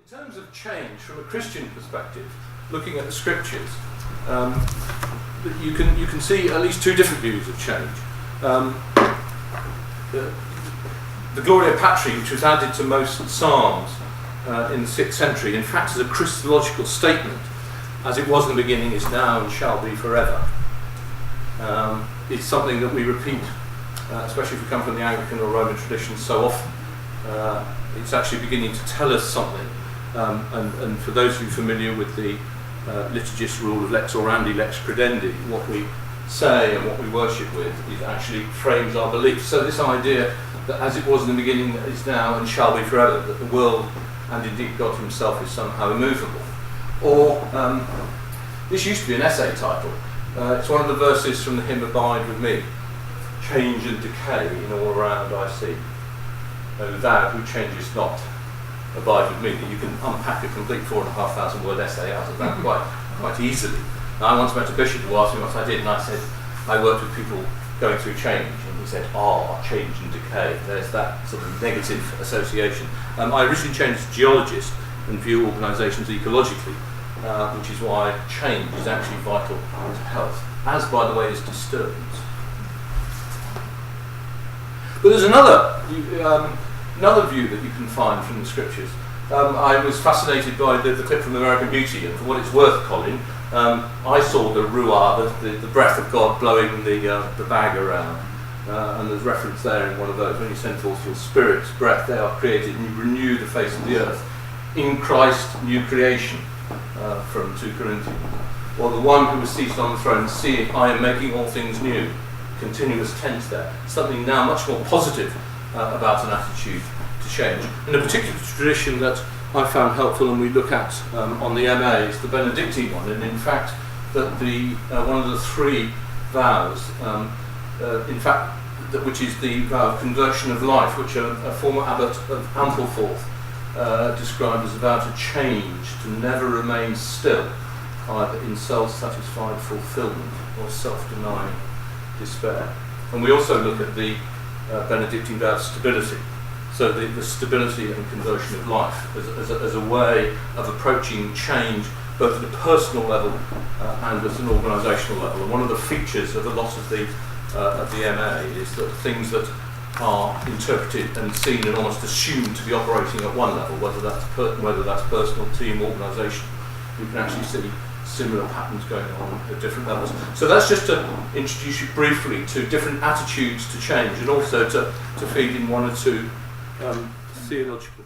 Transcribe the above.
In terms of change from a Christian perspective, looking at the scriptures, you can see at least two different views of change. The Gloria Patri, which was added to most psalms in the 6th century, in fact is a Christological statement, as it was in the beginning, is now, and shall be forever. It's something that we repeat, especially if we come from the Anglican or Roman tradition, so often. It's actually beginning to tell us something. And for those of you familiar with the liturgist rule of lex orandi, lex credendi, what we say and what we worship with, it actually frames our beliefs. So this idea that as it was in the beginning, is now, and shall be forever, that the world, and indeed God himself, is somehow immovable. Or, this used to be an essay title. It's one of the verses from the hymn Abide With Me. Change and decay in all around I see. O thou who changest not, abide with me. That you can unpack a complete 4,500 word essay out of that quite easily. Now, I once met a bishop who asked me what I did, and I said, I worked with people going through change, and he said, change and decay. There's that sort of negative association. I originally trained as a geologist and view organisations ecologically, which is why change is actually vital to health, as, by the way, is disturbance. But there's another view that you can find from the scriptures. I was fascinated by the clip from American Beauty, and for what it's worth, Colin, I saw the ruah, the breath of God blowing the bag around, and there's reference there in one of those, when you send forth your spirit's breath, they are created, and you renew the face of the earth. In Christ, new creation, from 2 Corinthians. Or the one who was seated on the throne, seeing, I am making all things new. Continuous tense there. Something now much more positive about an attitude to change. In a particular tradition that I found helpful and we look at on the MA is the Benedictine one, and in fact that one of the 3 vows, which is the vow of conversion of life, which a former abbot of Ampleforth described as a vow to change, to never remain still, either in self-satisfied fulfillment or self-denying despair. And we also look at the Benedictine vow of stability, so the stability and conversion of life as a way of approaching change both at a personal level and at an organisational level. And one of the features of a lot of the MA is that things that are interpreted and seen and almost assumed to be operating at one level, whether that's personal, team, organisation, you can actually see similar patterns going on at different levels. So that's just to introduce you briefly to different attitudes to change, and also to feed in one or two theological